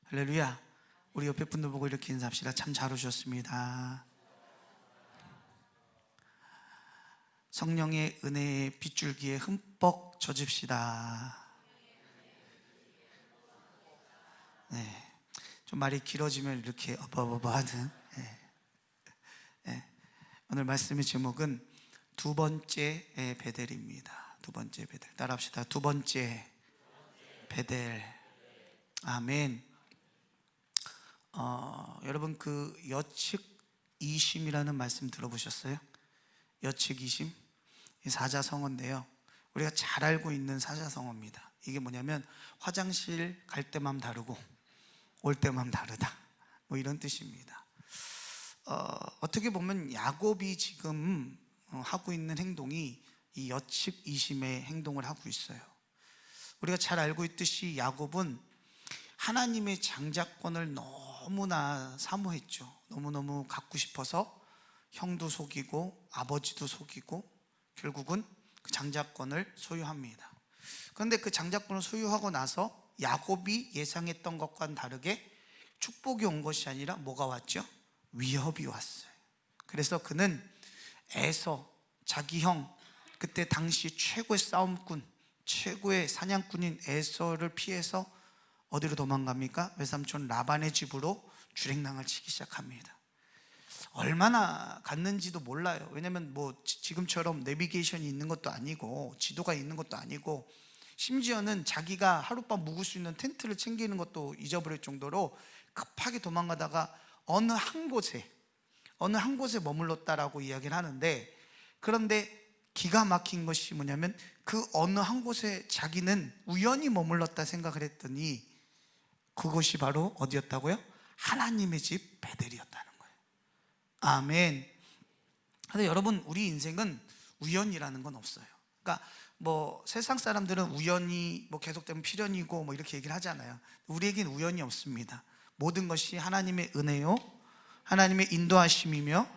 할렐루야. 우리 옆에 분들 보고 이렇게 인사합시다. 참 잘 오셨습니다. 성령의 은혜의 빗줄기에 흠뻑 젖읍시다. 네, 좀 말이 길어지면 이렇게 어버버버하는 오늘 말씀의 제목은 두 번째 베델입니다. 두 번째 베델. 따라합시다. 두 번째 베델. 아멘. 여러분 그 여측이심이라는 말씀 들어보셨어요? 여측이심? 이 사자성어인데요, 우리가 잘 알고 있는 사자성어입니다. 이게 뭐냐면 화장실 갈 때만 다르고 올 때만 다르다, 뭐 이런 뜻입니다. 어떻게 보면 야곱이 지금 하고 있는 행동이 이 여측이심의 행동을 하고 있어요. 우리가 잘 알고 있듯이 야곱은 하나님의 장자권을 너무나 사모했죠. 너무너무 갖고 싶어서 형도 속이고 아버지도 속이고 결국은 그 장자권을 소유합니다. 그런데 그 장자권을 소유하고 나서 야곱이 예상했던 것과는 다르게 축복이 온 것이 아니라 뭐가 왔죠? 위협이 왔어요. 그래서 그는 에서, 자기 형, 그때 당시 최고의 싸움꾼, 최고의 사냥꾼인 에서를 피해서 어디로 도망갑니까? 외삼촌 라반의 집으로 주랭랑을 치기 시작합니다. 얼마나 갔는지도 몰라요. 왜냐면 뭐 지금처럼 내비게이션이 있는 것도 아니고 지도가 있는 것도 아니고, 심지어는 자기가 하룻밤 묵을 수 있는 텐트를 챙기는 것도 잊어버릴 정도로 급하게 도망가다가 어느 한 곳에 머물렀다라고 이야기를 하는데, 그런데 기가 막힌 것이 뭐냐면 그 어느 한 곳에 자기는 우연히 머물렀다 생각을 했더니 그것이 바로 어디였다고요? 하나님의 집 베델이었다는 거예요. 아멘. 근데 여러분, 우리 인생은 우연이라는 건 없어요. 그러니까 뭐 세상 사람들은 우연이 뭐 계속되면 필연이고 뭐 이렇게 얘기를 하잖아요. 우리에겐 우연이 없습니다. 모든 것이 하나님의 은혜요, 하나님의 인도하심이며,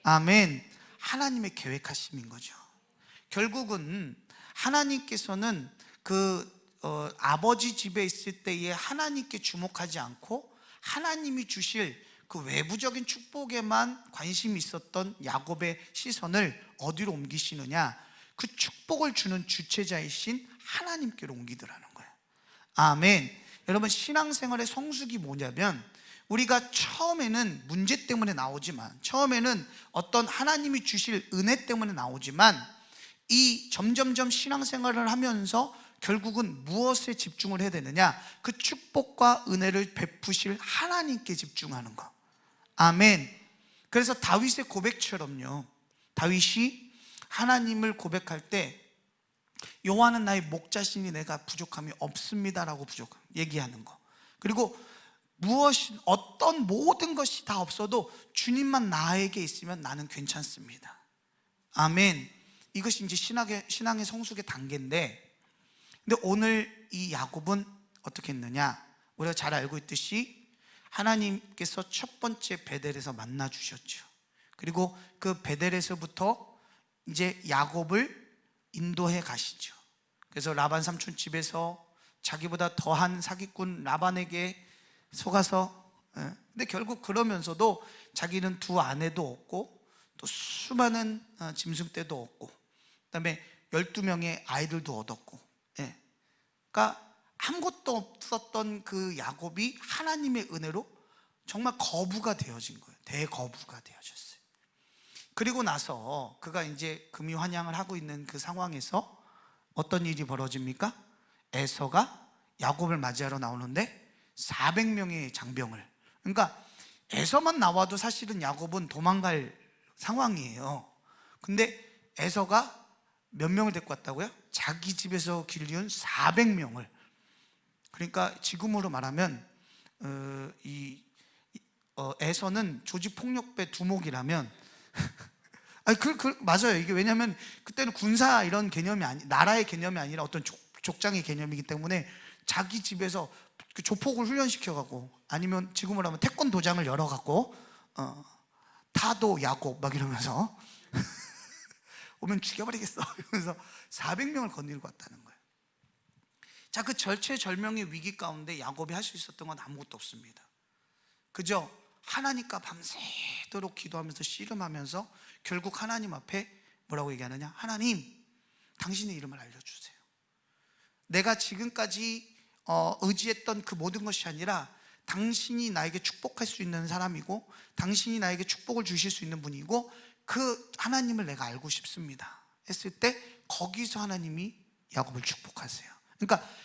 아멘, 하나님의 계획하심인 거죠. 결국은 하나님께서는 아버지 집에 있을 때에 하나님께 주목하지 않고 하나님이 주실 그 외부적인 축복에만 관심이 있었던 야곱의 시선을 어디로 옮기시느냐? 그 축복을 주는 주체자이신 하나님께로 옮기더라는 거예요. 아멘. 여러분, 신앙생활의 성숙이 뭐냐면 우리가 처음에는 문제 때문에 나오지만, 처음에는 어떤 하나님이 주실 은혜 때문에 나오지만, 이 점점점 신앙생활을 하면서 결국은 무엇에 집중을 해야 되느냐? 그 축복과 은혜를 베푸실 하나님께 집중하는 거. 아멘. 그래서 다윗의 고백처럼요, 다윗이 하나님을 고백할 때 여호와는 나의 목자시니 내가 부족함이 없습니다라고 얘기하는 거. 그리고 어떤 모든 것이 다 없어도 주님만 나에게 있으면 나는 괜찮습니다. 아멘. 이것이 이제 신앙의 성숙의 단계인데, 근데 오늘 이 야곱은 어떻게 했느냐? 우리가 잘 알고 있듯이 하나님께서 첫 번째 베델에서 만나 주셨죠. 그리고 그 베델에서부터 이제 야곱을 인도해 가시죠. 그래서 라반 삼촌 집에서 자기보다 더한 사기꾼 라반에게 속아서, 근데 결국 그러면서도 자기는 두 아내도 얻고 또 수많은 짐승떼도 얻고 그다음에 12명의 아이들도 얻었고, 그러니까 아무것도 없었던 그 야곱이 하나님의 은혜로 정말 거부가 되어진 거예요. 대거부가 되어졌어요. 그리고 나서 그가 이제 금이환양을 하고 있는 그 상황에서 어떤 일이 벌어집니까? 에서가 야곱을 맞이하러 나오는데 400명의 장병을, 그러니까 에서만 나와도 사실은 야곱은 도망갈 상황이에요. 근데 에서가 몇 명을 데리고 왔다고요? 자기 집에서 길리운 400명을. 그러니까 지금으로 말하면 에서는 조직폭력배 두목이라면 아니, 맞아요. 이게 왜냐하면 그때는 군사 이런 개념이 나라의 개념이 아니라 어떤 족장의 개념이기 때문에 자기 집에서 그 조폭을 훈련시켜가고, 아니면 지금으로 하면 태권도장을 열어갖고 타도 야곱 막 이러면서 오면 죽여버리겠어 이러면서 400명을 건드리고 왔다는 거예요. 자, 그 절체절명의 위기 가운데 야곱이 할 수 있었던 건 아무것도 없습니다. 그저 하나님과 밤새도록 기도하면서 씨름하면서 결국 하나님 앞에 뭐라고 얘기하느냐? 하나님, 당신의 이름을 알려주세요. 내가 지금까지 의지했던 그 모든 것이 아니라 당신이 나에게 축복할 수 있는 사람이고 당신이 나에게 축복을 주실 수 있는 분이고 그 하나님을 내가 알고 싶습니다 했을 때 거기서 하나님이 야곱을 축복하세요. 그러니까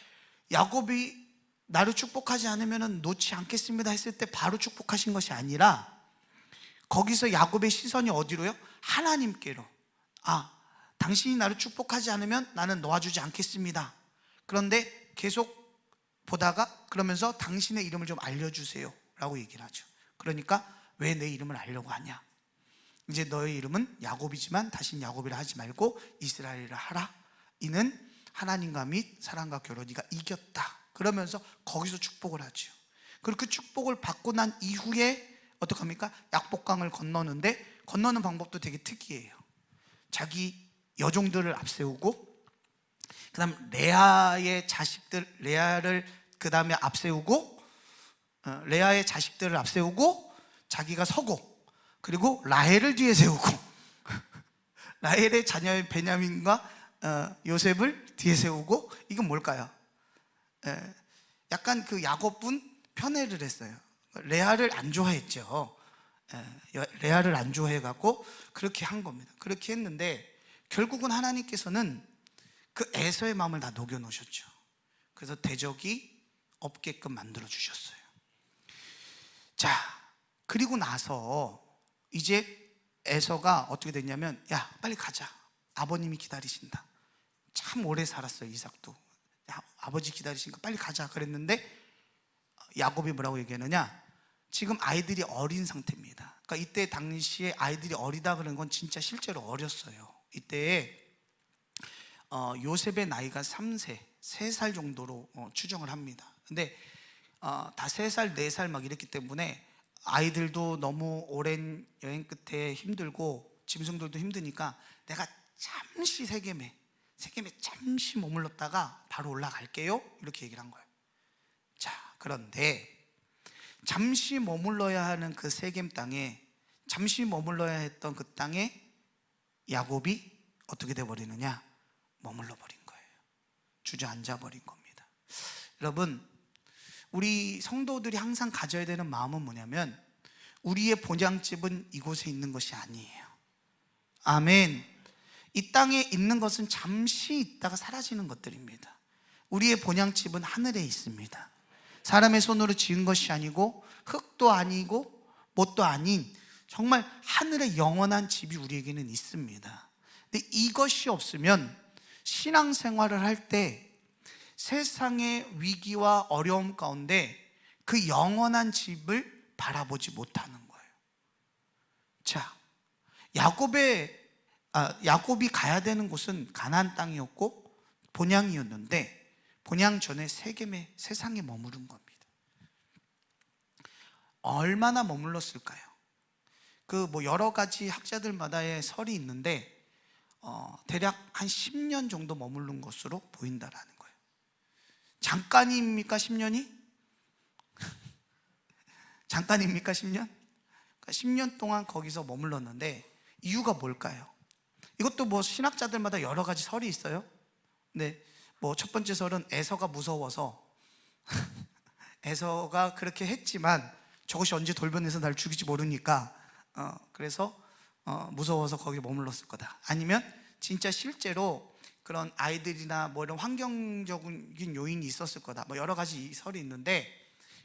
야곱이 나를 축복하지 않으면 놓지 않겠습니다 했을 때 바로 축복하신 것이 아니라 거기서 야곱의 시선이 어디로요? 하나님께로. 당신이 나를 축복하지 않으면 나는 놓아주지 않겠습니다. 그런데 계속 보다가 그러면서 당신의 이름을 좀 알려주세요 라고 얘기를 하죠. 그러니까 왜 내 이름을 알려고 하냐? 이제 너의 이름은 야곱이지만 다시는 야곱이라 하지 말고 이스라엘이라 하라. 이는 하나님과 및 사람과 겨루 네가 이겼다. 그러면서 거기서 축복을 하죠. 그리고 그 축복을 받고 난 이후에 어떡합니까? 약복강을 건너는데 건너는 방법도 되게 특이해요. 자기 여종들을 앞세우고 그 다음 레아의 자식들, 레아를 그 다음에 앞세우고 레아의 자식들을 앞세우고 자기가 서고 그리고 라헬을 뒤에 세우고 라헬의 자녀인 베냐민과 요셉을 뒤에 세우고 이건 뭘까요? 약간 그 야곱분 편애를 했어요. 레아를 안 좋아했죠. 레아를 안 좋아해갖고 그렇게 한 겁니다. 그렇게 했는데 결국은 하나님께서는 그 에서의 마음을 다 녹여놓으셨죠. 그래서 대적이 없게끔 만들어 주셨어요. 자, 그리고 나서 이제 에서가 어떻게 됐냐면 야 빨리 가자, 아버님이 기다리신다. 참 오래 살았어요 이삭도. 야, 아버지 기다리시니까 빨리 가자 그랬는데 야곱이 뭐라고 얘기하느냐? 지금 아이들이 어린 상태입니다. 그러니까 이때 당시에 아이들이 어리다 그런 건 진짜 실제로 어렸어요. 이때에 요셉의 나이가 3살 정도로 추정을 합니다. 근데 다 3살, 4살 막 이랬기 때문에 아이들도 너무 오랜 여행 끝에 힘들고 짐승들도 힘드니까 내가 잠시 세겜에 잠시 머물렀다가 바로 올라갈게요 이렇게 얘기를 한 거예요. 자, 그런데 잠시 머물러야 하는 그 세겜 땅에, 잠시 머물러야 했던 그 땅에 야곱이 어떻게 돼버리느냐? 머물러 버린 거예요. 주저앉아 버린 겁니다. 여러분, 우리 성도들이 항상 가져야 되는 마음은 뭐냐면 우리의 본향집은 이곳에 있는 것이 아니에요. 아멘. 이 땅에 있는 것은 잠시 있다가 사라지는 것들입니다. 우리의 본향집은 하늘에 있습니다. 사람의 손으로 지은 것이 아니고 흙도 아니고 뭣도 아닌 정말 하늘의 영원한 집이 우리에게는 있습니다. 근데 이것이 없으면 신앙생활을 할 때 세상의 위기와 어려움 가운데 그 영원한 집을 바라보지 못하는 거예요. 자, 야곱이 가야 되는 곳은 가나안 땅이었고 본향이었는데 본향 전에 세겜의 세상에 머무른 겁니다. 얼마나 머물렀을까요? 그 뭐 여러 가지 학자들마다의 설이 있는데 대략 한 10년 정도 머무른 것으로 보인다라는 거예요. 잠깐입니까 10년이? 잠깐입니까 10년? 그러니까 10년 동안 거기서 머물렀는데 이유가 뭘까요? 이것도 뭐 신학자들마다 여러 가지 설이 있어요. 근데 뭐 첫 번째 설은 에서가 무서워서 에서가 그렇게 했지만 저것이 언제 돌변해서 날 죽일지 모르니까 그래서 무서워서 거기 머물렀을 거다. 아니면 진짜 실제로 그런 아이들이나 뭐 이런 환경적인 요인이 있었을 거다. 뭐 여러 가지 설이 있는데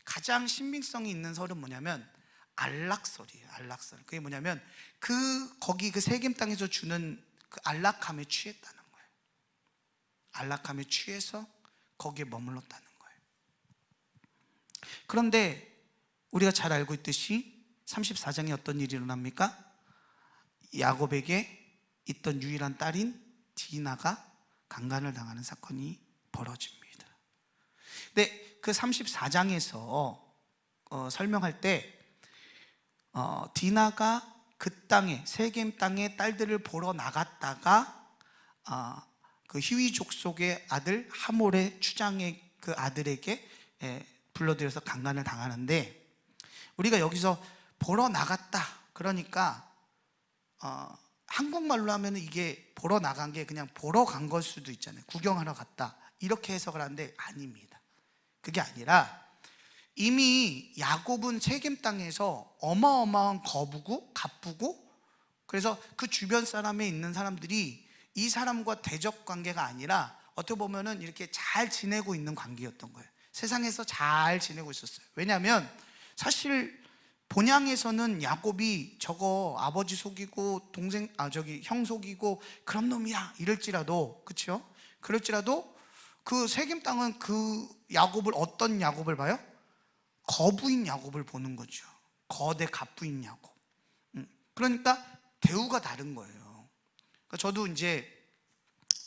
가장 신빙성이 있는 설은 뭐냐면 안락설이에요. 안락설. 그게 뭐냐면 거기 그 세겜 땅에서 주는 그 안락함에 취했다는 거예요. 안락함에 취해서 거기에 머물렀다는 거예요. 그런데 우리가 잘 알고 있듯이 34장에 어떤 일이 일어납니까? 야곱에게 있던 유일한 딸인 디나가 강간을 당하는 사건이 벌어집니다. 근데 그 34장에서 설명할 때 디나가 그 땅에 세겜 땅에 딸들을 보러 나갔다가 그 히위족 속의 아들 하몰의 추장의 그 아들에게 불러들여서 강간을 당하는데, 우리가 여기서 보러 나갔다 그러니까 한국말로 하면 이게 보러 나간 게 그냥 보러 간 걸 수도 있잖아요. 구경하러 갔다 이렇게 해석을 하는데 아닙니다. 그게 아니라 이미 야곱은 세겜 땅에서 어마어마한 거부고 갑부고, 그래서 그 주변 사람에 있는 사람들이 이 사람과 대적 관계가 아니라 어떻게 보면은 이렇게 잘 지내고 있는 관계였던 거예요. 세상에서 잘 지내고 있었어요. 왜냐하면 사실 본향에서는 야곱이 저거 아버지 속이고 형 속이고 그런 놈이야 이럴지라도, 그렇죠? 그럴지라도 그 세겜 땅은 그 야곱을, 어떤 야곱을 봐요? 거부인 야곱을 보는 거죠. 거대 갑부인 야곱. 그러니까 대우가 다른 거예요. 그러니까 저도 이제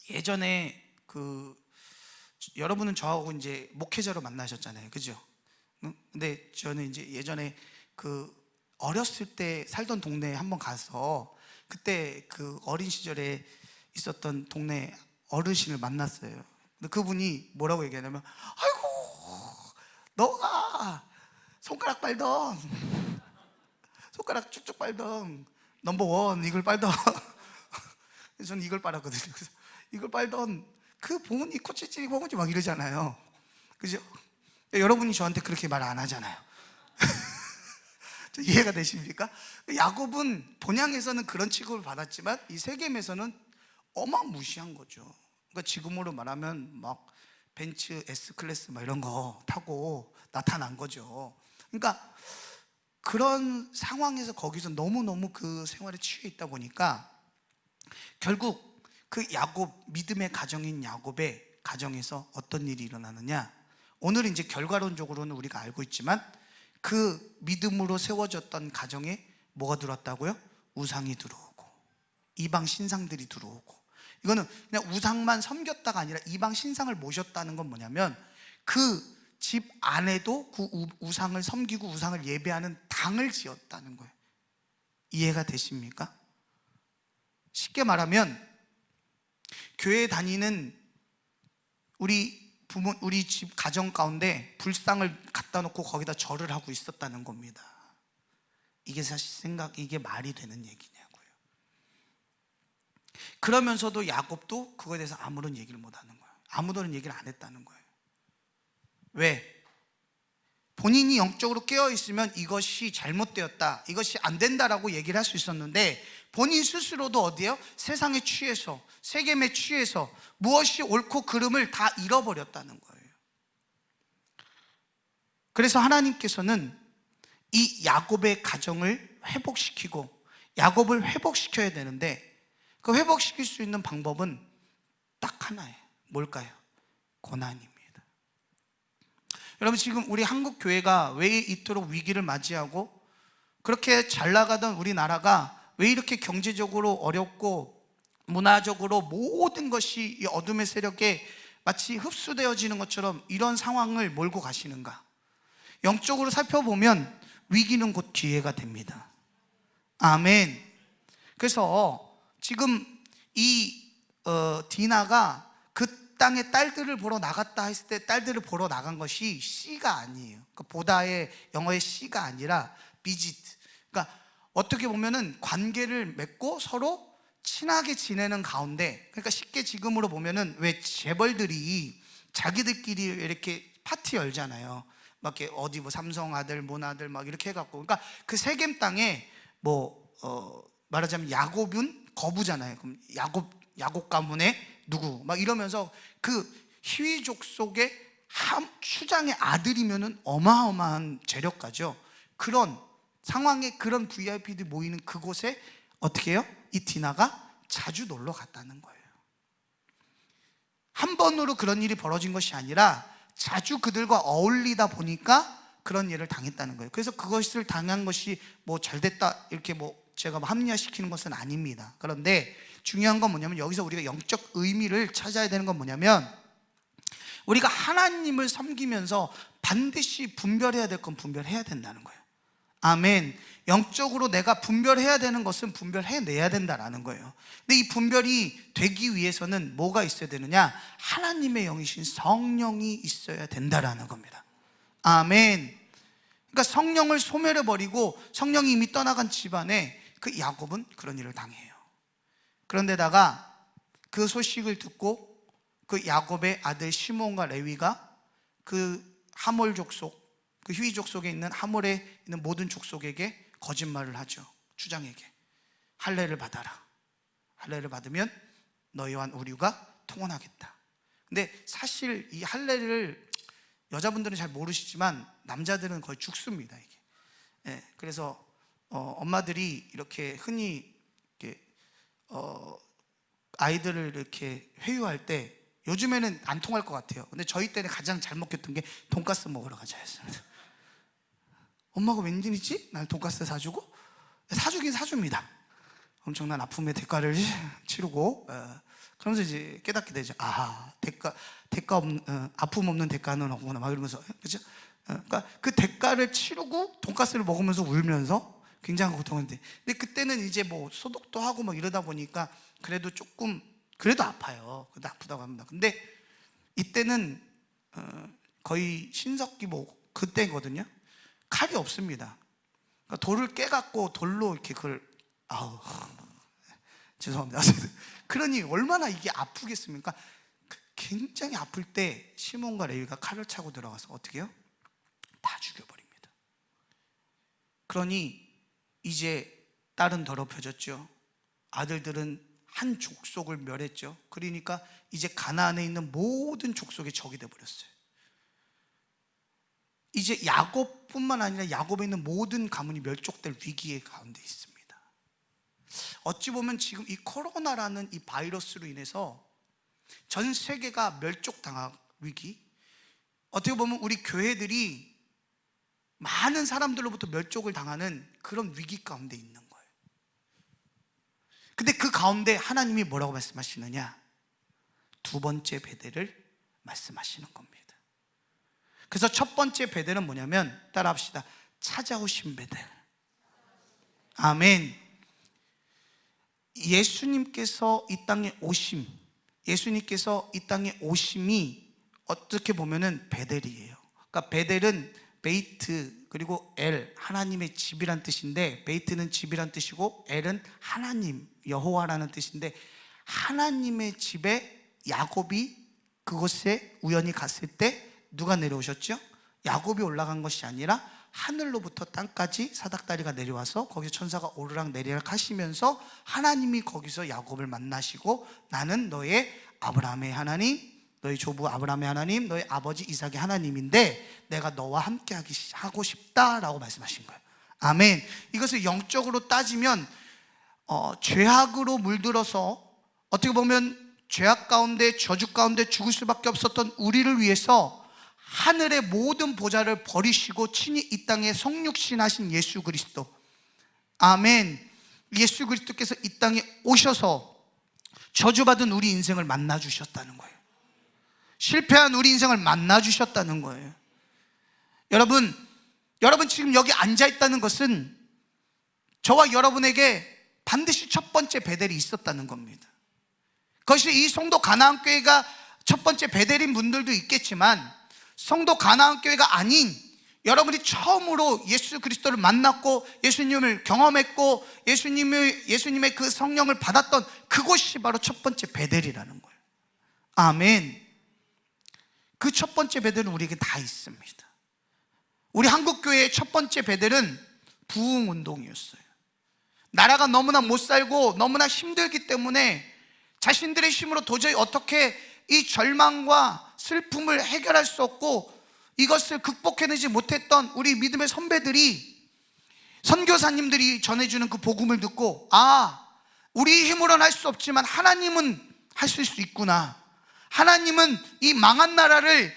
예전에 여러분은 저하고 이제 목회자로 만나셨잖아요, 그죠? 근데 저는 이제 예전에 어렸을 때 살던 동네에 한번 가서 그때 그 어린 시절에 있었던 동네 어르신을 만났어요. 근데 그분이 뭐라고 얘기하냐면, 아이고 너가 손가락 빨던, 손가락 쭉쭉 빨던 넘버원 이걸 빨던 저는 이걸 빨았거든요. 그래서 이걸 빨던 그 봉은이 코치찌리 봉은이 막 이러잖아요, 그죠? 여러분이 저한테 그렇게 말 안 하잖아요. 이해가 되십니까? 야곱은 본향에서는 그런 취급을 받았지만 이 세겜에서는 어마무시한 거죠. 그러니까 지금으로 말하면 막 벤츠 S클래스 막 이런 거 타고 나타난 거죠. 그러니까 그런 상황에서 거기서 너무너무 그 생활에 취해 있다 보니까 결국 그 야곱, 믿음의 가정인 야곱의 가정에서 어떤 일이 일어나느냐, 오늘은 이제 결과론적으로는 우리가 알고 있지만 그 믿음으로 세워졌던 가정에 뭐가 들어왔다고요? 우상이 들어오고 이방 신상들이 들어오고. 이거는 그냥 우상만 섬겼다가 아니라 이방 신상을 모셨다는 건 뭐냐면 그 집 안에도 그 우상을 섬기고 우상을 예배하는 당을 지었다는 거예요. 이해가 되십니까? 쉽게 말하면 교회 다니는 우리 집 가정 가운데 불상을 갖다 놓고 거기다 절을 하고 있었다는 겁니다. 이게 사실 이게 말이 되는 얘기냐고요. 그러면서도 야곱도 그거에 대해서 아무런 얘기를 못 하는 거예요. 아무런 얘기를 안 했다는 거예요. 왜? 본인이 영적으로 깨어 있으면 이것이 잘못되었다, 이것이 안 된다라고 얘기를 할 수 있었는데 본인 스스로도 어디에요? 세상에 취해서, 세겜에 취해서 무엇이 옳고 그름을 다 잃어버렸다는 거예요. 그래서 하나님께서는 이 야곱의 가정을 회복시키고 야곱을 회복시켜야 되는데 그 회복시킬 수 있는 방법은 딱 하나예요. 뭘까요? 고난입니다. 여러분, 지금 우리 한국 교회가 왜 이토록 위기를 맞이하고 그렇게 잘 나가던 우리나라가 왜 이렇게 경제적으로 어렵고 문화적으로 모든 것이 이 어둠의 세력에 마치 흡수되어지는 것처럼 이런 상황을 몰고 가시는가? 영적으로 살펴보면 위기는 곧 기회가 됩니다. 아멘. 그래서 지금 이 디나가 그 땅에 딸들을 보러 나갔다 했을 때 딸들을 보러 나간 것이 씨가 아니에요. 그 보다의 영어의 씨가 아니라 비지트. 그러니까 어떻게 보면은 관계를 맺고 서로 친하게 지내는 가운데, 그러니까 쉽게 지금으로 보면은 왜 재벌들이 자기들끼리 이렇게 파티 열잖아요. 막 이렇게 어디 뭐 삼성 아들, 몬 아들 막 이렇게 해갖고, 그러니까 그 세겜 땅에 말하자면 야곱은 거부잖아요. 그럼 야곱 가문의 누구 막 이러면서 그 히위족 속의 추장의 아들이면은 어마어마한 재력가죠. 그런 상황에 그런 VIP들 모이는 그곳에 어떻게 해요? 이 디나가 자주 놀러 갔다는 거예요. 한 번으로 그런 일이 벌어진 것이 아니라 자주 그들과 어울리다 보니까 그런 일을 당했다는 거예요. 그래서 그것을 당한 것이 뭐 잘됐다 이렇게 제가 합리화시키는 것은 아닙니다. 그런데 중요한 건 뭐냐면 여기서 우리가 영적 의미를 찾아야 되는 건 뭐냐면 우리가 하나님을 섬기면서 반드시 분별해야 될 건 분별해야 된다는 거예요. 아멘. 영적으로 내가 분별해야 되는 것은 분별해내야 된다라는 거예요. 근데 이 분별이 되기 위해서는 뭐가 있어야 되느냐? 하나님의 영이신 성령이 있어야 된다라는 겁니다. 아멘. 그러니까 성령을 소멸해버리고 성령이 이미 떠나간 집안에 그 야곱은 그런 일을 당해요. 그런데다가 그 소식을 듣고 그 야곱의 아들 시몬과 레위가 그 하몰 족속, 그 휘 족속에 있는 하몰에 있는 모든 족속에게 거짓말을 하죠. 주장에게 할례를 받아라. 할례를 받으면 너희와 우리가 통혼하겠다. 근데 사실 이 할례를 여자분들은 잘 모르시지만 남자들은 거의 죽습니다, 이게. 예, 그래서 엄마들이 이렇게 흔히 이렇게 아이들을 이렇게 회유할 때, 요즘에는 안 통할 것 같아요. 근데 저희 때는 가장 잘 먹혔던 게 돈가스 먹으러 가자였습니다. 엄마가 웬일이지? 날 돈가스 사주고? 사주긴 사줍니다. 엄청난 아픔의 대가를 치르고, 그러면서 이제 깨닫게 되죠. 아, 아픔 없는 대가는 없구나, 막 이러면서. 그죠? 그러니까 그 대가를 치르고 돈가스를 먹으면서 울면서 굉장한 고통인데, 근데 그때는 이제 뭐 소독도 하고 막 이러다 보니까 그래도 조금, 그래도 아파요. 그래도 아프다고 합니다. 근데 이때는 거의 신석기 뭐 그때거든요. 칼이 없습니다. 그러니까 돌을 깨갖고 돌로 이렇게 그걸, 아우, 죄송합니다. 그러니 얼마나 이게 아프겠습니까? 굉장히 아플 때 시몬과 레위가 칼을 차고 들어가서 어떻게 해요? 다 죽여버립니다. 그러니 이제 딸은 더럽혀졌죠. 아들들은 한 족속을 멸했죠. 그러니까 이제 가나안에 있는 모든 족속의 적이 되어버렸어요. 이제 야곱뿐만 아니라 야곱에 있는 모든 가문이 멸족될 위기의 가운데 있습니다. 어찌 보면 지금 이 코로나라는 이 바이러스로 인해서 전 세계가 멸족당할 위기, 어떻게 보면 우리 교회들이 많은 사람들로부터 멸족을 당하는 그런 위기 가운데 있는 거예요. 근데 그 가운데 하나님이 뭐라고 말씀하시느냐? 두 번째 베델을 말씀하시는 겁니다. 그래서 첫 번째 베델은 뭐냐면, 따라합시다. 찾아오신 베델. 아멘. 예수님께서 이 땅에 오심, 예수님께서 이 땅에 오심이 어떻게 보면은 베델이에요. 그러니까 베델은 베이트 그리고 엘, 하나님의 집이란 뜻인데, 베이트는 집이란 뜻이고 엘은 하나님, 여호와라는 뜻인데, 하나님의 집에 야곱이 그곳에 우연히 갔을 때 누가 내려오셨죠? 야곱이 올라간 것이 아니라 하늘로부터 땅까지 사닥다리가 내려와서 거기서 천사가 오르락 내리락 하시면서 하나님이 거기서 야곱을 만나시고, 나는 너의 아브라함의 하나님, 너희 조부 아브라함의 하나님, 너희 아버지 이삭의 하나님인데 내가 너와 함께 하고 싶다라고 말씀하신 거예요. 아멘. 이것을 영적으로 따지면 죄악으로 물들어서 어떻게 보면 죄악 가운데, 저주 가운데 죽을 수밖에 없었던 우리를 위해서 하늘의 모든 보좌를 버리시고 친히 이 땅에 성육신하신 예수 그리스도, 아멘. 예수 그리스도께서 이 땅에 오셔서 저주받은 우리 인생을 만나주셨다는 거예요. 실패한 우리 인생을 만나주셨다는 거예요. 여러분 지금 여기 앉아있다는 것은 저와 여러분에게 반드시 첫 번째 베델이 있었다는 겁니다. 그것이 이 성도 가나안교회가 첫 번째 베델인 분들도 있겠지만, 성도 가나안교회가 아닌 여러분이 처음으로 예수 그리스도를 만났고 예수님을 경험했고 예수님의 그 성령을 받았던 그곳이 바로 첫 번째 베델이라는 거예요. 아멘. 그 첫 번째 베델은 우리에게 다 있습니다. 우리 한국교회의 첫 번째 베델은 부흥운동이었어요. 나라가 너무나 못 살고 너무나 힘들기 때문에 자신들의 힘으로 도저히 어떻게 이 절망과 슬픔을 해결할 수 없고 이것을 극복해내지 못했던 우리 믿음의 선배들이, 선교사님들이 전해주는 그 복음을 듣고, 아, 우리 힘으로는 할 수 없지만 하나님은 하실 수 있구나. 하나님은 이 망한 나라를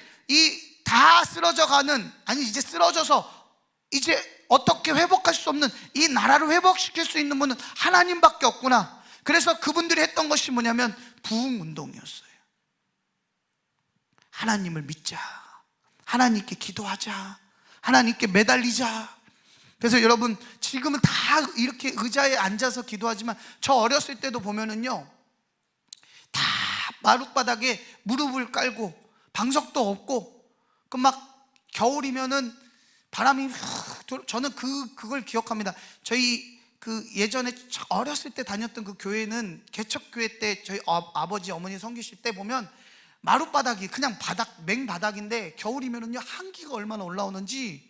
다 쓰러져 가는, 아니 이제 쓰러져서 이제 어떻게 회복할 수 없는 이 나라를 회복시킬 수 있는 분은 하나님밖에 없구나. 그래서 그분들이 했던 것이 뭐냐면 부흥운동이었어요. 하나님을 믿자, 하나님께 기도하자, 하나님께 매달리자. 그래서 여러분, 지금은 다 이렇게 의자에 앉아서 기도하지만 저 어렸을 때도 보면은요, 다 마룻바닥에 무릎을 깔고 방석도 없고, 그 막 겨울이면은 바람이 훅, 저는 그걸 기억합니다. 저희 그 예전에 어렸을 때 다녔던 그 교회는 개척교회 때 저희 아버지 어머니 섬기실 때 보면 마룻바닥이 그냥 맹바닥인데 겨울이면은요 한기가 얼마나 올라오는지,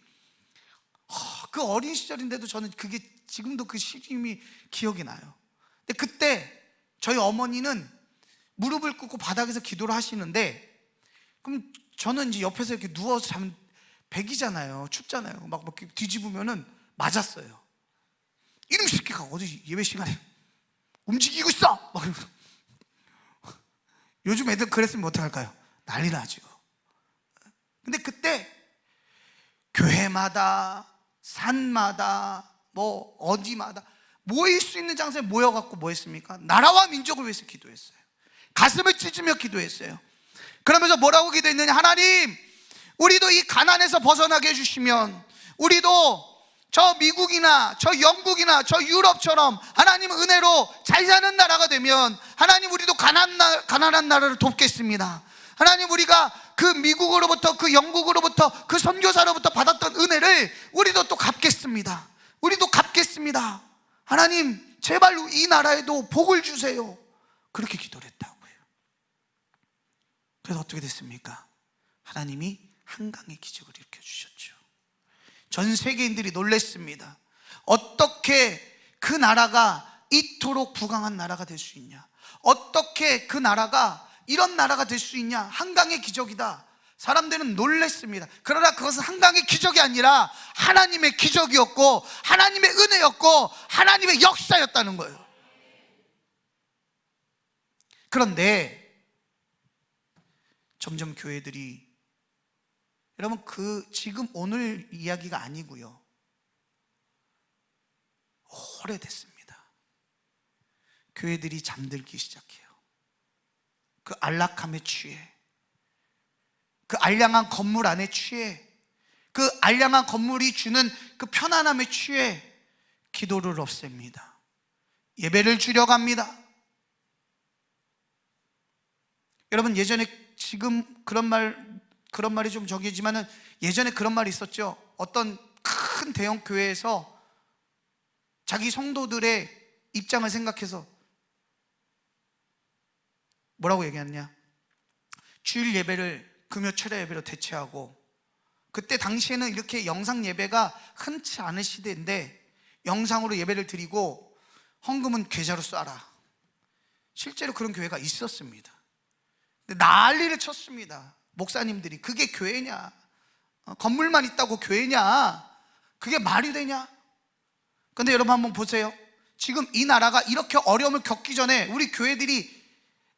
그 어린 시절인데도 저는 그게 지금도 그 시름이 기억이 나요. 근데 그때 저희 어머니는 무릎을 꿇고 바닥에서 기도를 하시는데, 그럼 저는 이제 옆에서 이렇게 누워서 자면 백이잖아요. 춥잖아요. 막 이렇게 뒤집으면은 맞았어요. 이놈 새끼가 어디 예배 시간에 움직이고 있어! 막 이러면서. 요즘 애들 그랬으면 어떡할까요? 난리 나죠. 근데 그때 교회마다 산마다 뭐 어디마다 모일 수 있는 장소에 모여갖고 뭐 했습니까? 나라와 민족을 위해서 기도했어요. 가슴을 찢으며 기도했어요. 그러면서 뭐라고 기도했느냐? 하나님, 우리도 이 가난에서 벗어나게 해주시면, 우리도 저 미국이나 저 영국이나 저 유럽처럼 하나님 은혜로 잘 사는 나라가 되면, 하나님 우리도 가난한 나라를 돕겠습니다. 하나님, 우리가 그 미국으로부터, 그 영국으로부터, 그 선교사로부터 받았던 은혜를 우리도 또 갚겠습니다. 우리도 갚겠습니다. 하나님, 제발 이 나라에도 복을 주세요. 그렇게 기도를 했다고요. 그래서 어떻게 됐습니까? 하나님이 한강의 기적을 일으켜주셨죠. 전 세계인들이 놀랐습니다. 어떻게 그 나라가 이토록 부강한 나라가 될 수 있냐? 어떻게 그 나라가 이런 나라가 될 수 있냐? 한강의 기적이다. 사람들은 놀랐습니다. 그러나 그것은 한강의 기적이 아니라 하나님의 기적이었고, 하나님의 은혜였고, 하나님의 역사였다는 거예요. 그런데 점점 교회들이, 여러분, 지금 오늘 이야기가 아니고요, 오래됐습니다. 교회들이 잠들기 시작해요. 그 안락함에 취해, 그 알량한 건물 안에 취해, 그 알량한 건물이 주는 그 편안함에 취해 기도를 없앱니다. 예배를 주려 갑니다. 여러분, 예전에, 지금 그런 말이 좀 저기지만은 예전에 그런 말이 있었죠. 어떤 큰 대형 교회에서 자기 성도들의 입장을 생각해서 뭐라고 얘기했냐? 주일 예배를 금요 철야 예배로 대체하고, 그때 당시에는 이렇게 영상 예배가 흔치 않은 시대인데 영상으로 예배를 드리고 헌금은 계좌로 쏴라. 실제로 그런 교회가 있었습니다. 근데 난리를 쳤습니다. 목사님들이 그게 교회냐? 건물만 있다고 교회냐? 그게 말이 되냐? 근데 여러분 한번 보세요. 지금 이 나라가 이렇게 어려움을 겪기 전에 우리 교회들이,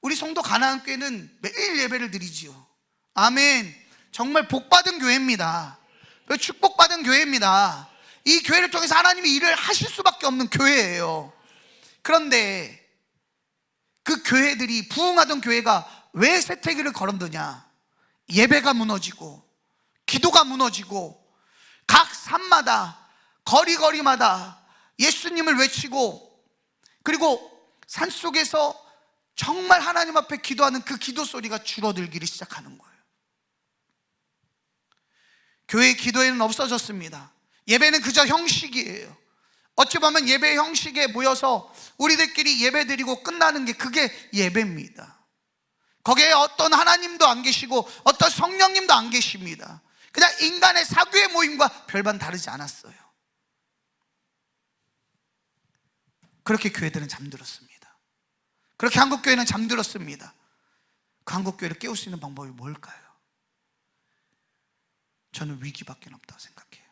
우리 성도 가나안교회는 매일 예배를 드리지요. 아멘. 정말 복받은 교회입니다. 축복받은 교회입니다. 이 교회를 통해서 하나님이 일을 하실 수밖에 없는 교회예요. 그런데 그 교회들이, 부흥하던 교회가 왜 쇠퇴기를 걸었느냐? 예배가 무너지고 기도가 무너지고 각 산마다 거리마다 예수님을 외치고, 그리고 산속에서 정말 하나님 앞에 기도하는 그 기도 소리가 줄어들기 시작하는 거예요. 교회의 기도에는 없어졌습니다. 예배는 그저 형식이에요. 어찌 보면 예배 형식에 모여서 우리들끼리 예배 드리고 끝나는 게, 그게 예배입니다. 거기에 어떤 하나님도 안 계시고 어떤 성령님도 안 계십니다. 그냥 인간의 사교의 모임과 별반 다르지 않았어요. 그렇게 교회들은 잠들었습니다. 그렇게 한국교회는 잠들었습니다. 그 한국교회를 깨울 수 있는 방법이 뭘까요? 저는 위기밖에 없다고 생각해요.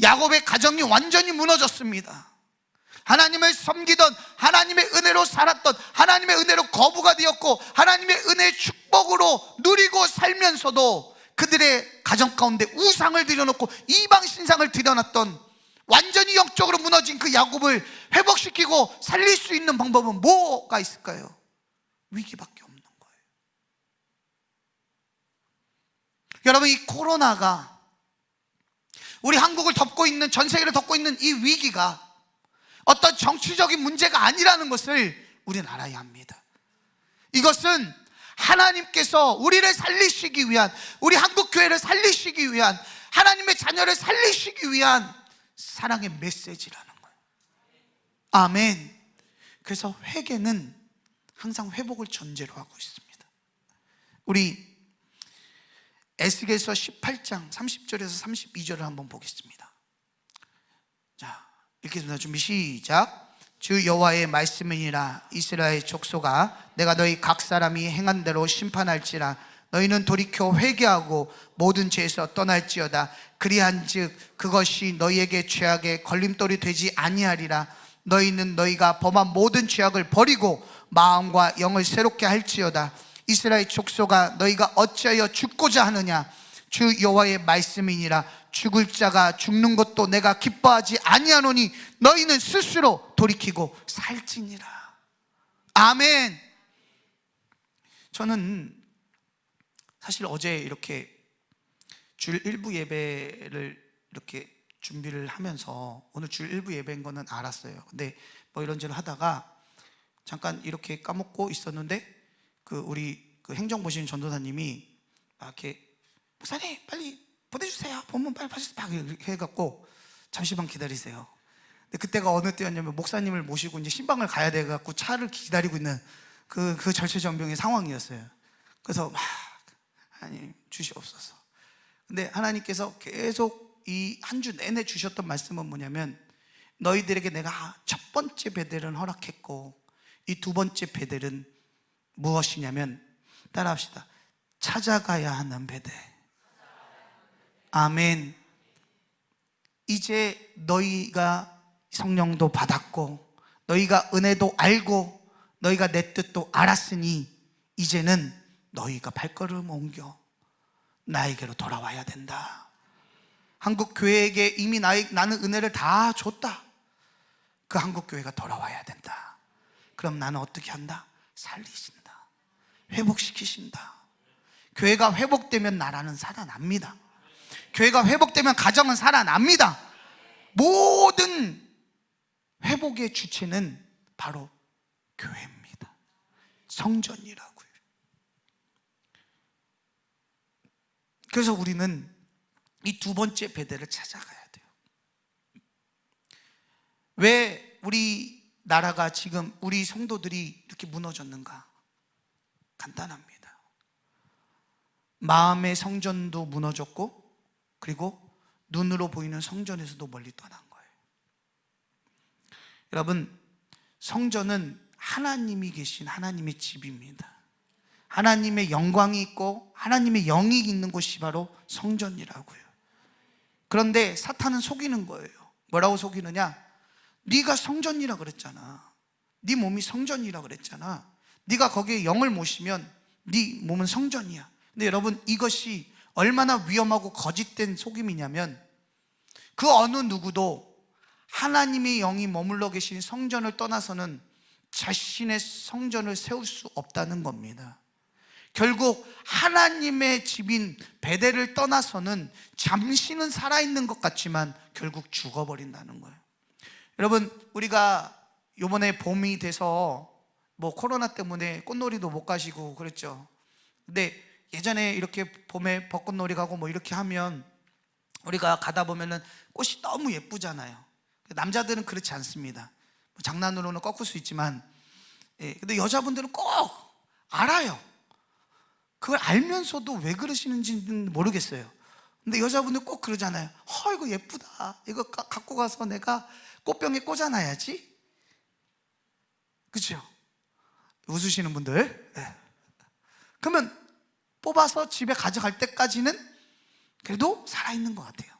야곱의 가정이 완전히 무너졌습니다. 하나님을 섬기던, 하나님의 은혜로 살았던, 하나님의 은혜로 거부가 되었고 하나님의 은혜의 축복으로 누리고 살면서도 그들의 가정 가운데 우상을 들여놓고 이방 신상을 들여놨던, 완전히 영적으로 무너진 그 야곱을 회복시키고 살릴 수 있는 방법은 뭐가 있을까요? 위기밖에 없는 거예요. 여러분, 이 코로나가 우리 한국을 덮고 있는, 전 세계를 덮고 있는 이 위기가 어떤 정치적인 문제가 아니라는 것을 우리는 알아야 합니다. 이것은 하나님께서 우리를 살리시기 위한, 우리 한국교회를 살리시기 위한, 하나님의 자녀를 살리시기 위한 사랑의 메시지라는 거예요. 아멘. 그래서 회개는 항상 회복을 전제로 하고 있습니다. 우리 에스겔서 18장 30절에서 32절을 한번 보겠습니다. 자, 읽겠습니다. 준비 시작. 주 여호와의 말씀이니라. 이스라엘 족속아, 내가 너희 각 사람이 행한 대로 심판할지라. 너희는 돌이켜 회개하고 모든 죄에서 떠날지어다. 그리한즉 그것이 너희에게 죄악의 걸림돌이 되지 아니하리라. 너희는 너희가 범한 모든 죄악을 버리고 마음과 영을 새롭게 할지어다. 이스라엘 족속아, 너희가 어찌하여 죽고자 하느냐. 주 여호와의 말씀이니라. 죽을 자가 죽는 것도 내가 기뻐하지 아니하노니 너희는 스스로 돌이키고 살지니라. 아멘. 저는 사실 어제 이렇게 주일 일부 예배를 이렇게 준비를 하면서 오늘 주일 일부 예배인 거는 알았어요. 근데 뭐 이런저런 하다가 잠깐 이렇게 까먹고 있었는데 우리 행정 보시는 전도사님이 막 이렇게 목사님 빨리 보내주세요. 본문 빨리 받으세요. 막 이렇게 해갖고 잠시만 기다리세요. 근데 그때가 어느 때였냐면 목사님을 모시고 이제 신방을 가야 돼갖고 차를 기다리고 있는 그 절체절명의 상황이었어요. 그래서 막 하나님 주시옵소서. 근데 하나님께서 계속 이 한 주 내내 주셨던 말씀은 뭐냐면, 너희들에게 내가 첫 번째 베델은 허락했고 이 두 번째 베델은 무엇이냐면, 따라합시다. 찾아가야 하는 베델. 아멘. 이제 너희가 성령도 받았고 너희가 은혜도 알고 너희가 내 뜻도 알았으니 이제는 너희가 발걸음 옮겨 나에게로 돌아와야 된다. 한국 교회에게 이미 나는 은혜를 다 줬다. 그 한국 교회가 돌아와야 된다. 그럼 나는 어떻게 한다? 살리신다. 회복시키신다. 교회가 회복되면 나라는 살아납니다. 교회가 회복되면 가정은 살아납니다. 모든 회복의 주체는 바로 교회입니다. 성전이라고요. 그래서 우리는 이 두 번째 베델을 찾아가야 돼요. 왜 우리 나라가 지금, 우리 성도들이 이렇게 무너졌는가? 간단합니다. 마음의 성전도 무너졌고, 그리고 눈으로 보이는 성전에서도 멀리 떠난 거예요. 여러분, 성전은 하나님이 계신 하나님의 집입니다. 하나님의 영광이 있고 하나님의 영이 있는 곳이 바로 성전이라고요. 그런데 사탄은 속이는 거예요. 뭐라고 속이느냐? 네가 성전이라 그랬잖아. 네 몸이 성전이라 그랬잖아. 네가 거기에 영을 모시면 네 몸은 성전이야. 근데 여러분, 이것이 얼마나 위험하고 거짓된 속임이냐면, 그 어느 누구도 하나님의 영이 머물러 계신 성전을 떠나서는 자신의 성전을 세울 수 없다는 겁니다. 결국 하나님의 집인 베델을 떠나서는 잠시는 살아있는 것 같지만 결국 죽어버린다는 거예요. 여러분, 우리가 이번에 봄이 돼서 뭐 코로나 때문에 꽃놀이도 못 가시고 그랬죠. 근데 예전에 이렇게 봄에 벚꽃놀이 가고 뭐 이렇게 하면 우리가 가다 보면은 꽃이 너무 예쁘잖아요. 남자들은 그렇지 않습니다. 장난으로는 꺾을 수 있지만, 근데 여자분들은 꼭 알아요. 그걸 알면서도 왜 그러시는지는 모르겠어요. 근데 여자분들 꼭 그러잖아요. 이거 예쁘다. 이거 갖고 가서 내가 꽃병에 꽂아놔야지. 그렇죠? 웃으시는 분들. 네. 그러면 뽑아서 집에 가져갈 때까지는 그래도 살아있는 것 같아요.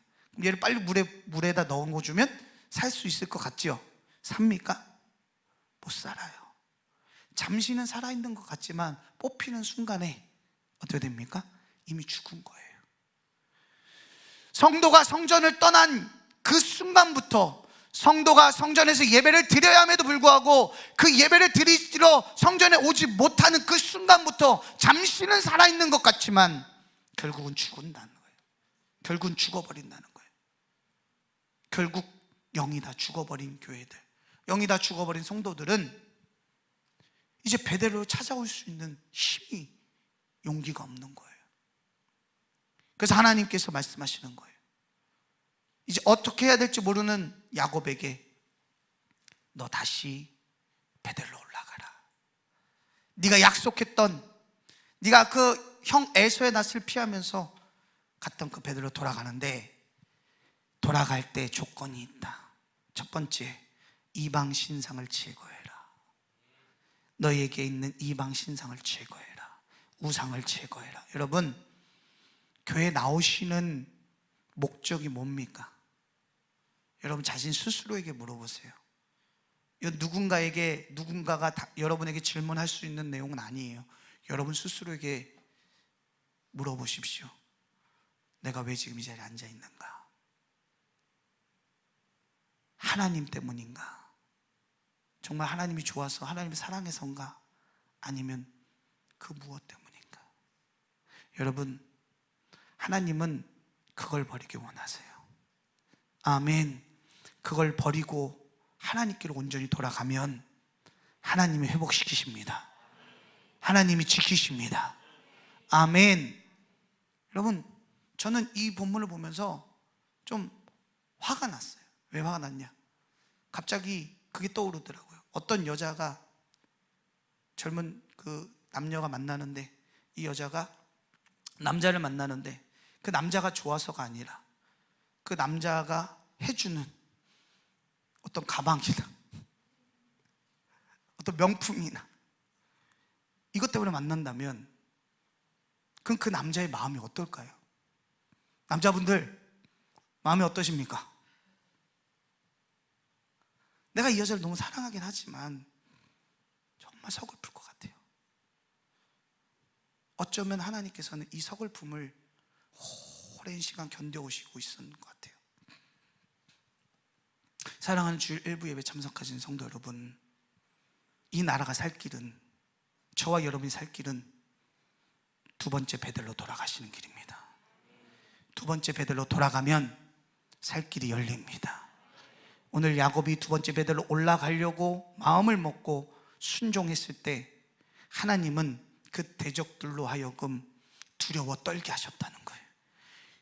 얘를 빨리 물에다 넣어주면 살 수 있을 것 같죠? 삽니까? 못 살아요. 잠시는 살아있는 것 같지만 뽑히는 순간에 어떻게 됩니까? 이미 죽은 거예요. 성도가 성전을 떠난 그 순간부터, 성도가 성전에서 예배를 드려야 함에도 불구하고 그 예배를 드리러 성전에 오지 못하는 그 순간부터 잠시는 살아있는 것 같지만 결국은 죽는다는 거예요. 결국은 죽어버린다는 거예요. 결국 영이 다 죽어버린 교회들, 영이 다 죽어버린 성도들은 이제 베델로 찾아올 수 있는 힘이, 용기가 없는 거예요. 그래서 하나님께서 말씀하시는 거예요. 이제 어떻게 해야 될지 모르는 야곱에게 너 다시 베델로 올라가라. 네가 약속했던, 네가 그 형 에서의 낯을 피하면서 갔던 그 베델로 돌아가는데, 돌아갈 때 조건이 있다. 첫 번째, 이방 신상을 제거해라. 너희에게 있는 이방 신상을 제거해라. 우상을 제거해라. 여러분, 교회 나오시는 목적이 뭡니까? 여러분 자신 스스로에게 물어보세요. 누군가가 여러분에게 질문할 수 있는 내용은 아니에요. 여러분 스스로에게 물어보십시오. 내가 왜 지금 이 자리에 앉아 있는가? 하나님 때문인가? 정말 하나님이 좋아서, 하나님이 사랑해서인가? 아니면 그 무엇 때문인가? 여러분, 하나님은 그걸 버리기 원하세요. 아멘. 그걸 버리고 하나님께로 온전히 돌아가면 하나님이 회복시키십니다. 하나님이 지키십니다. 아멘. 여러분, 저는 이 본문을 보면서 좀 화가 났어요. 왜 화가 났냐? 갑자기 그게 떠오르더라고요. 어떤 여자가, 젊은 그 남녀가 만나는데, 이 여자가 남자를 만나는데 그 남자가 좋아서가 아니라 그 남자가 해주는 어떤 가방이나 어떤 명품이나 이것 때문에 만난다면 그럼 그 남자의 마음이 어떨까요? 남자분들 마음이 어떠십니까? 내가 이 여자를 너무 사랑하긴 하지만 정말 서글플 것 같아요. 어쩌면 하나님께서는 이 서글픔을 오랜 시간 견뎌오시고 있었는 것 같아요. 사랑하는 주일 일부 예배 참석하신 성도 여러분, 이 나라가 살 길은, 저와 여러분이 살 길은 두 번째 베델로 돌아가시는 길입니다. 두 번째 베델로 돌아가면 살 길이 열립니다. 오늘 야곱이 두 번째 베델로 올라가려고 마음을 먹고 순종했을 때 하나님은 그 대적들로 하여금 두려워 떨게 하셨다는 거예요.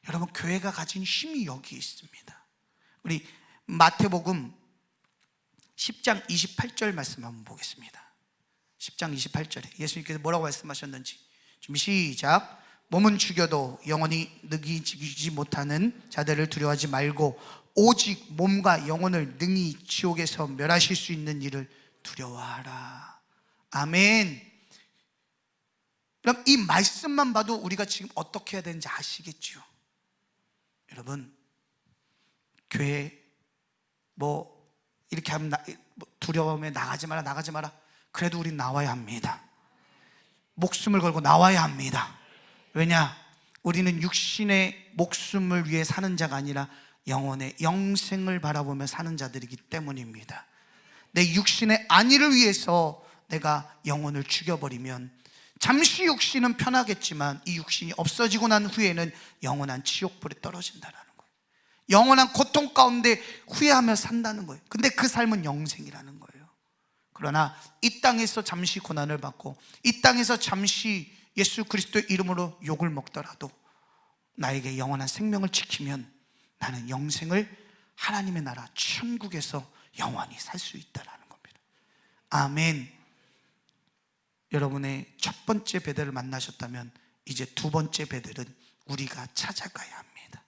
여러분, 교회가 가진 힘이 여기 있습니다. 우리 마태복음 10장 28절 말씀 한번 보겠습니다. 10장 28절에 예수님께서 뭐라고 말씀하셨는지 준비 시작. 몸은 죽여도 영원히 능히 지키지 못하는 자들을 두려워하지 말고 오직 몸과 영혼을 능히 지옥에서 멸하실 수 있는 이를 두려워하라. 아멘. 그럼 이 말씀만 봐도 우리가 지금 어떻게 해야 되는지 아시겠죠? 여러분, 교회 이렇게 하면 두려움에 나가지 마라. 그래도 우린 나와야 합니다. 목숨을 걸고 나와야 합니다. 왜냐? 우리는 육신의 목숨을 위해 사는 자가 아니라 영혼의 영생을 바라보며 사는 자들이기 때문입니다. 내 육신의 안위를 위해서 내가 영혼을 죽여버리면 잠시 육신은 편하겠지만 이 육신이 없어지고 난 후에는 영원한 지옥불에 떨어진다는 거예요. 영원한 고통 가운데 후회하며 산다는 거예요. 근데 그 삶은 영생이라는 거예요. 그러나 이 땅에서 잠시 고난을 받고 이 땅에서 잠시 예수 그리스도의 이름으로 욕을 먹더라도 나에게 영원한 생명을 지키면 나는 영생을 하나님의 나라 천국에서 영원히 살 수 있다는 겁니다. 아멘. 여러분의 첫 번째 베델을 만나셨다면 이제 두 번째 베델은 우리가 찾아가야 합니다.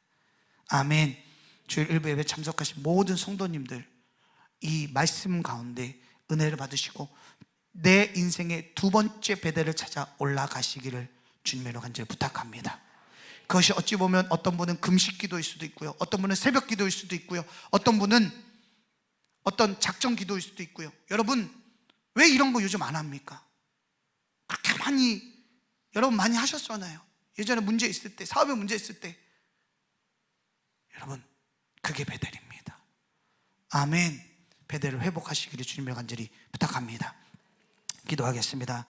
아멘. 주일 일부 예배 참석하신 모든 성도님들, 이 말씀 가운데 은혜를 받으시고 내 인생의 두 번째 베델을 찾아 올라가시기를 주님으로 간절히 부탁합니다. 그것이 어찌 보면 어떤 분은 금식 기도일 수도 있고요, 어떤 분은 새벽 기도일 수도 있고요, 어떤 분은 어떤 작정 기도일 수도 있고요. 여러분, 왜 이런 거 요즘 안 합니까? 그렇게 여러분 많이 하셨잖아요. 예전에 문제 있을 때, 사업에 문제 있을 때. 여러분, 그게 베델입니다. 아멘. 베델을 회복하시기를 주님을 간절히 부탁합니다. 기도하겠습니다.